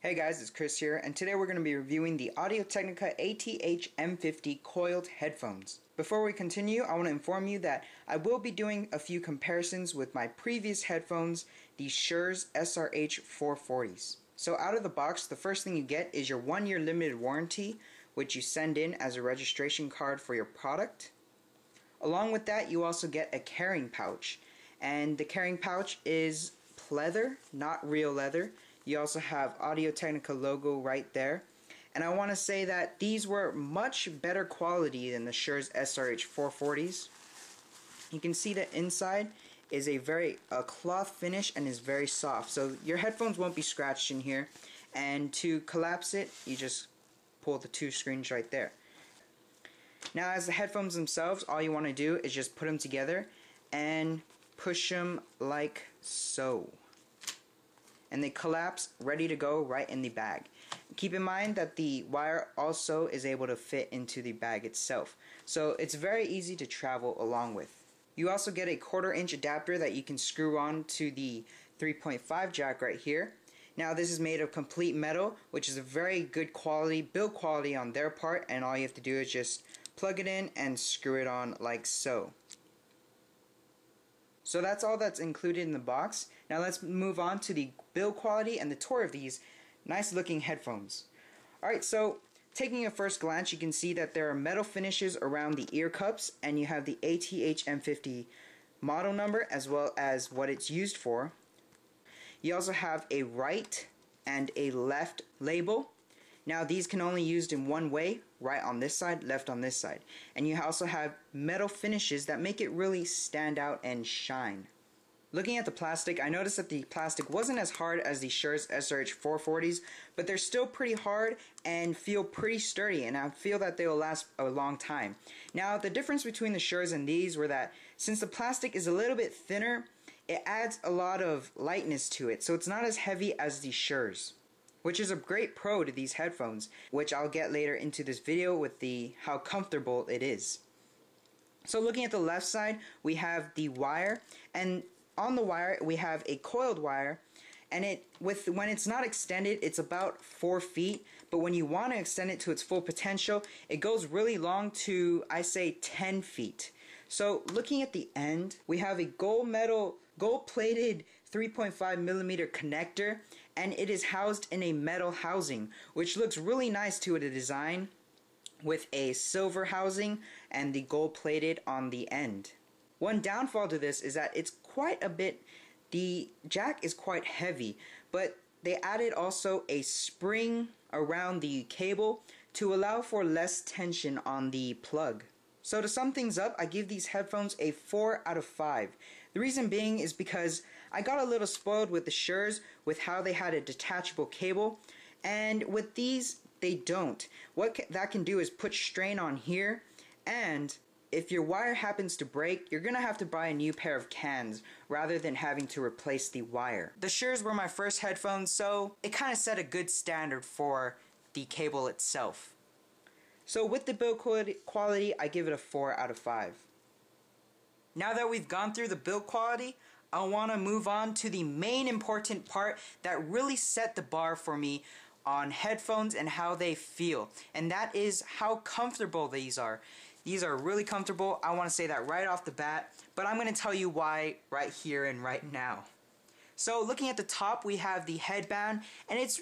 Hey guys, it's Chris here, and today we're going to be reviewing the Technica ATH-M50 Coiled headphones. Before we continue, I want to inform you that I will be doing a few comparisons with my previous headphones, the Shure's SRH440s. So out of the box, the first thing you get is your 1-year limited warranty, which you send in as a registration card for your product. Along with that, you also get a carrying pouch, and the carrying pouch is pleather, not real leather. You also have Audio-Technica logo right there. And I want to say that these were much better quality than the Shure's SRH440s. You can see the inside is a cloth finish and is very soft. So your headphones won't be scratched in here. And to collapse it, you just pull the two screens right there. Now as the headphones themselves, all you want to do is just put them together and push them like so. And they collapse, ready to go right in the bag. Keep in mind that the wire also is able to fit into the bag itself, so it's very easy to travel along with. You also get a 1/4-inch adapter that you can screw on to the 3.5 jack right here. Now this is made of complete metal, which is a very good quality, build quality on their part, and all you have to do is just plug it in and screw it on like so. So that's all that's included in the box. Now let's move on to the build quality and the tour of these nice looking headphones. Alright, so taking a first glance, you can see that there are metal finishes around the ear cups, and you have the ATH-M50 model number as well as what it's used for. You also have a right and a left label. Now these can only be used in one way, right on this side, left on this side. And you also have metal finishes that make it really stand out and shine. Looking at the plastic, I noticed that the plastic wasn't as hard as the Shure's SRH440s, but they're still pretty hard and feel pretty sturdy, and I feel that they will last a long time. Now the difference between the Shure's and these were that since the plastic is a little bit thinner, it adds a lot of lightness to it, so it's not as heavy as the Shure's, which is a great pro to these headphones, which I'll get later into this video with how comfortable it is. So looking at the left side, we have the wire, and on the wire we have a coiled wire, and when it's not extended, it's about 4 feet, but when you want to extend it to its full potential, it goes really long to, I say, 10 feet. So looking at the end, we have a gold-plated 3.5mm connector, and it is housed in a metal housing, which looks really nice to the design, with a silver housing and the gold-plated on the end. One downfall to this is that the jack is quite heavy, but they added also a spring around the cable to allow for less tension on the plug. So to sum things up, I give these headphones a 4 out of 5. The reason being is because I got a little spoiled with the Shure's with how they had a detachable cable, and with these they don't. What that can do is put strain on here, and if your wire happens to break, you're gonna have to buy a new pair of cans rather than having to replace the wire. The Shure's were my first headphones, so it kind of set a good standard for the cable itself. So with the build quality, I give it a 4 out of 5. Now that we've gone through the build quality, I want to move on to the main important part that really set the bar for me on headphones and how they feel. And that is how comfortable these are. These are really comfortable. I want to say that right off the bat, but I'm going to tell you why right here and right now. So looking at the top, we have the headband, and it's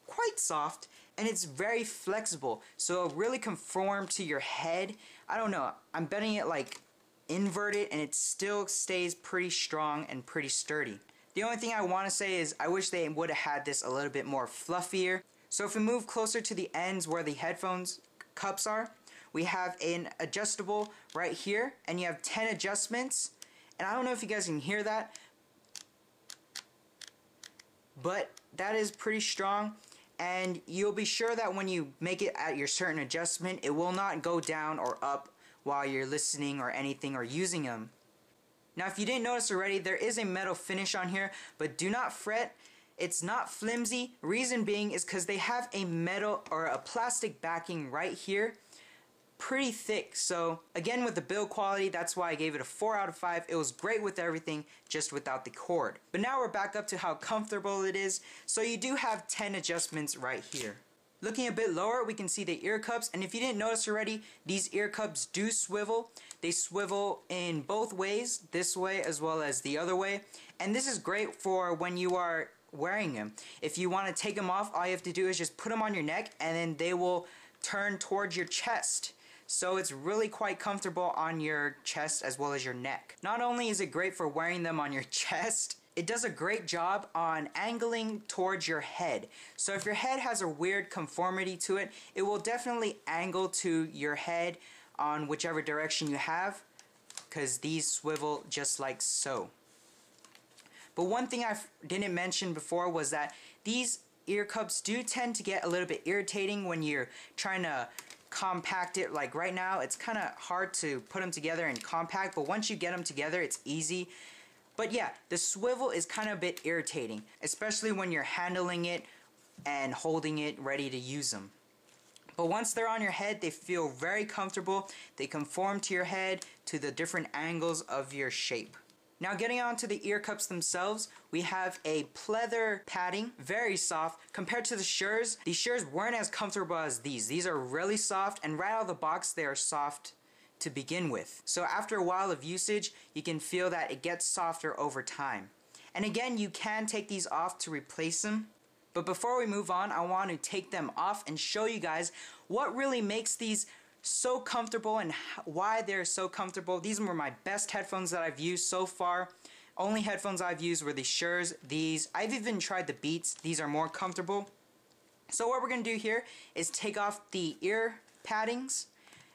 quite soft. And it's very flexible, so it'll really conform to your head. I don't know, I'm betting it like inverted, and it still stays pretty strong and pretty sturdy. The only thing I want to say is I wish they would have had this a little bit more fluffier. So if we move closer to the ends where the headphones cups are, we have an adjustable right here, and you have 10 adjustments. And I don't know if you guys can hear that, but that is pretty strong. And you'll be sure that when you make it at your certain adjustment, it will not go down or up while you're listening or anything or using them. Now if you didn't notice already, there is a metal finish on here, but do not fret, it's not flimsy. Reason being is because they have a metal or a plastic backing right here pretty thick. So again, with the build quality, that's why I gave it a 4 out of 5. It was great with everything, just without the cord. But now we're back up to how comfortable it is. So you do have 10 adjustments right here. Looking a bit lower, we can see the ear cups, and if you didn't notice already, these ear cups do swivel. They swivel in both ways, this way as well as the other way, and this is great for when you are wearing them. If you want to take them off, all you have to do is just put them on your neck, and then they will turn towards your chest. So it's really quite comfortable on your chest as well as your neck. Not only is it great for wearing them on your chest, it does a great job on angling towards your head. So if your head has a weird conformity to it, it will definitely angle to your head on whichever direction you have, because these swivel just like so. But one thing I didn't mention before was that these ear cups do tend to get a little bit irritating when you're trying to compact it. Like right now, it's kind of hard to put them together and compact, but once you get them together, it's easy. But yeah, the swivel is kind of a bit irritating, especially when you're handling it and holding it ready to use them. But once they're on your head, they feel very comfortable. They conform to your head, to the different angles of your shape. Now getting on to the ear cups themselves, we have a pleather padding, very soft. Compared to the Sures, the Sures weren't as comfortable as these. These are really soft, and right out of the box they are soft to begin with. So after a while of usage, you can feel that it gets softer over time. And again, you can take these off to replace them. But before we move on, I want to take them off and show you guys what really makes these so comfortable and why they're so comfortable. These were my best headphones that I've used so far. Only headphones I've used were the Sures. These, I've even tried the Beats. These are more comfortable. So what we're going to do here is take off the ear paddings.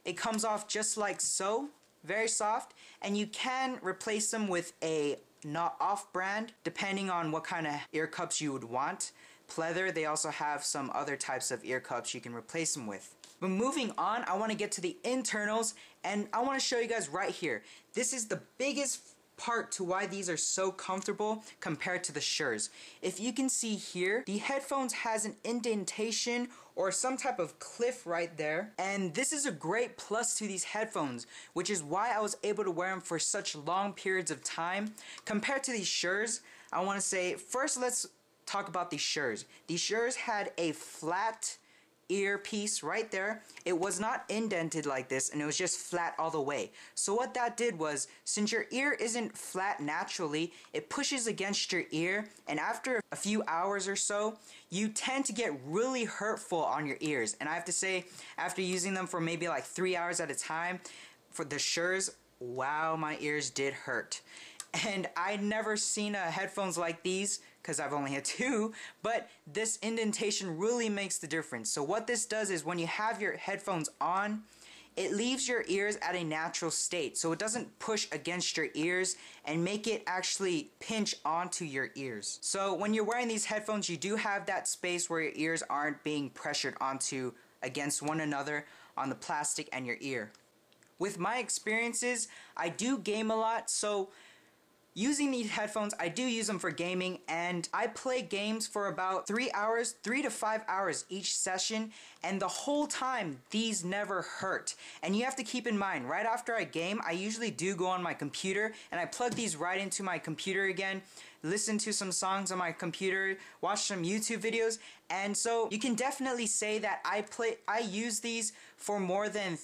It comes off just like so, very soft, and you can replace them with a not off-brand depending on what kind of ear cups you would want. Pleather, they also have some other types of ear cups you can replace them with. But moving on, I want to get to the internals, and I want to show you guys right here. This is the biggest part to why these are so comfortable compared to the Sures. If you can see here, the headphones has an indentation or some type of cliff right there, and this is a great plus to these headphones, which is why I was able to wear them for such long periods of time. Compared to these Sures, I want to say, first let's talk about the Sures. The Sures had a flat earpiece right there. It was not indented like this, and it was just flat all the way. So what that did was, since your ear isn't flat naturally, it pushes against your ear, and after a few hours or so, you tend to get really hurtful on your ears. And I have to say, after using them for maybe like 3 hours at a time, for the Sures, wow, my ears did hurt. And I'd never seen headphones like these, because I've only had 2, but this indentation really makes the difference. So what this does is, when you have your headphones on, it leaves your ears at a natural state, so it doesn't push against your ears and make it actually pinch onto your ears. So when you're wearing these headphones, you do have that space where your ears aren't being pressured onto against one another on the plastic and your ear. With my experiences, I do game a lot, so using these headphones, I do use them for gaming, and I play games for about 3 hours, 3 to 5 hours each session, and the whole time these never hurt. And you have to keep in mind, right after I game, I usually do go on my computer and I plug these right into my computer again, listen to some songs on my computer, watch some YouTube videos, and so you can definitely say that I use these for more than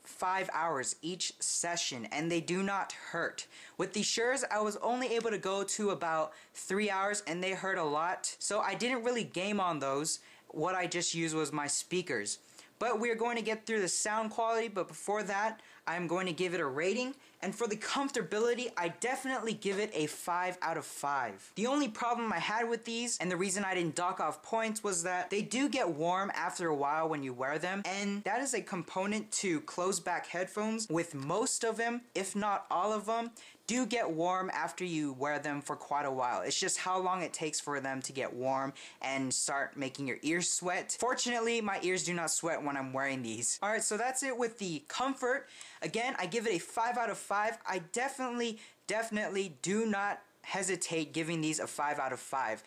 5 hours each session, and they do not hurt. With the Sures, I was only able to go to about 3 hours, and they hurt a lot, so I didn't really game on those. What I just used was my speakers. But we're going to get through the sound quality, but before that, I'm going to give it a rating. And for the comfortability, I definitely give it a 5 out of 5. The only problem I had with these, and the reason I didn't dock off points, was that they do get warm after a while when you wear them. And that is a component to closed back headphones. With most of them, if not all of them, do get warm after you wear them for quite a while. It's just how long it takes for them to get warm and start making your ears sweat. Fortunately, my ears do not sweat when I'm wearing these. Alright, so that's it with the comfort. Again, I give it a 5 out of 5. I definitely do not hesitate giving these a 5 out of 5.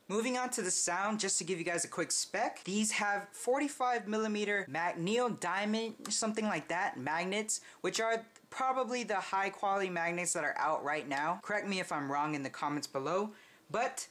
Moving on to the sound, just to give you guys a quick spec, these have 45mm neodymium, something like that, magnets, which are probably the high quality magnets that are out right now. Correct me if I'm wrong in the comments below. But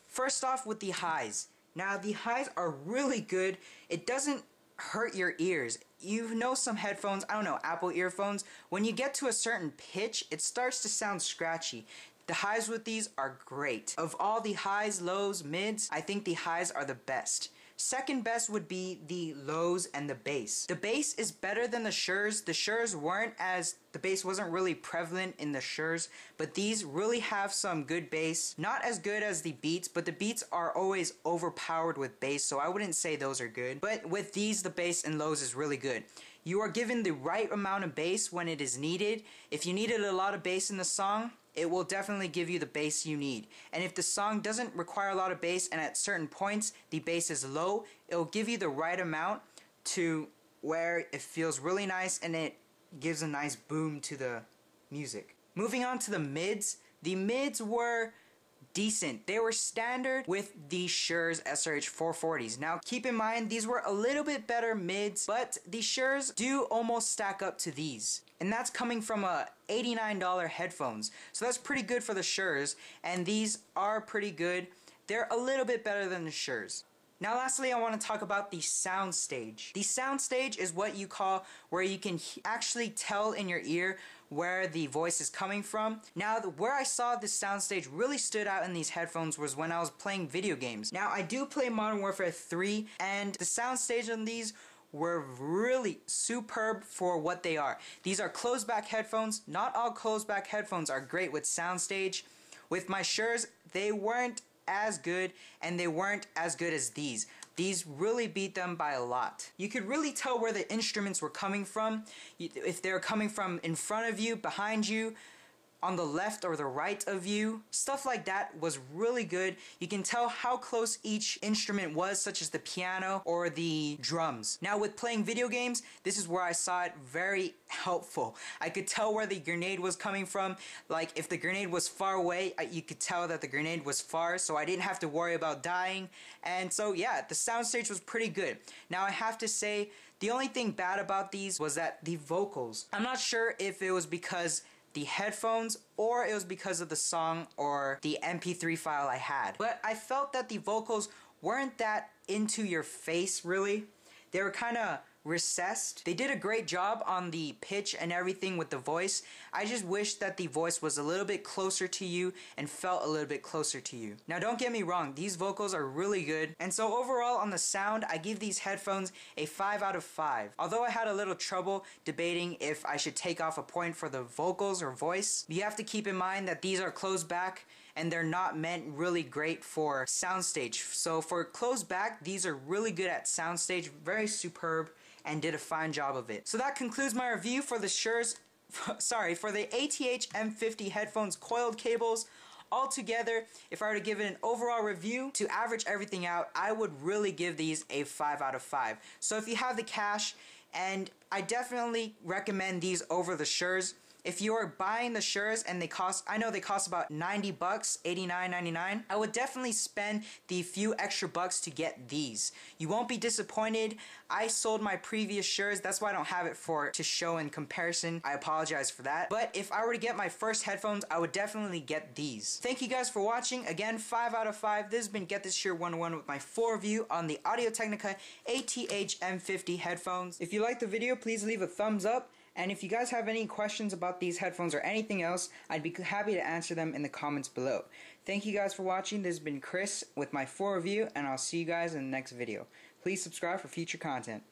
first off with the highs. Now the highs are really good. It doesn't hurt your ears. You know some headphones, I don't know, Apple earphones, when you get to a certain pitch, it starts to sound scratchy. The highs with these are great. Of all the highs, lows, mids, I think the highs are the best. Second best would be the lows and the bass. The bass is better than the Sures. The Sures the bass wasn't really prevalent in the Sures, but these really have some good bass. Not as good as the Beats, but the Beats are always overpowered with bass, so I wouldn't say those are good. But with these, the bass and lows is really good. You are given the right amount of bass when it is needed. If you needed a lot of bass in the song, it will definitely give you the bass you need. And if the song doesn't require a lot of bass and at certain points the bass is low, it will give you the right amount to where it feels really nice and it gives a nice boom to the music. Moving on to the mids were decent. They were standard with the Shure's SRH 440s. Now keep in mind these were a little bit better mids, but the Shure's do almost stack up to these. And that's coming from a $89 headphones. So that's pretty good for the Shure's, and these are pretty good. They're a little bit better than the Shure's. Now lastly, I want to talk about the soundstage. The soundstage is what you call where you can actually tell in your ear where the voice is coming from. Now where I saw this soundstage really stood out in these headphones was when I was playing video games. Now I do play Modern Warfare 3, and the soundstage on these were really superb for what they are. These are closed back headphones. Not all closed back headphones are great with soundstage. With my Shure's, they weren't as good, and they weren't as good as these. These really beat them by a lot. You could really tell where the instruments were coming from. If they're coming from in front of you, behind you, on the left or the right of you. Stuff like that was really good. You can tell how close each instrument was, such as the piano or the drums. Now with playing video games, this is where I saw it very helpful. I could tell where the grenade was coming from. Like if the grenade was far away, you could tell that the grenade was far, so I didn't have to worry about dying. And so yeah, the soundstage was pretty good. Now I have to say, the only thing bad about these was that the vocals. I'm not sure if it was because the headphones or it was because of the song or the MP3 file I had. But I felt that the vocals weren't that into your face really. They were kind of recessed. They did a great job on the pitch and everything with the voice. I just wish that the voice was a little bit closer to you and felt a little bit closer to you. Now don't get me wrong, these vocals are really good, and so overall on the sound I give these headphones a 5 out of 5. Although I had a little trouble debating if I should take off a point for the vocals or voice, you have to keep in mind that these are closed back and they're not meant really great for soundstage. So for closed back, these are really good at soundstage, very superb, and did a fine job of it. So that concludes my review for the for the ATH-M50 headphones coiled cables. Altogether, if I were to give it an overall review, to average everything out, I would really give these a 5 out of 5. So if you have the cash, and I definitely recommend these over the Shure's. If you are buying the Shure's and I know they cost about 90 bucks, $89.99, I would definitely spend the few extra bucks to get these. You won't be disappointed. I sold my previous Shure's, that's why I don't have it to show in comparison. I apologize for that. But if I were to get my first headphones, I would definitely get these. Thank you guys for watching. Again, 5 out of 5. This has been Get This Shure 101 with my full review on the Audio Technica ATH-M50 headphones. If you liked the video, please leave a thumbs up. And if you guys have any questions about these headphones or anything else, I'd be happy to answer them in the comments below. Thank you guys for watching. This has been Chris with my full review, and I'll see you guys in the next video. Please subscribe for future content.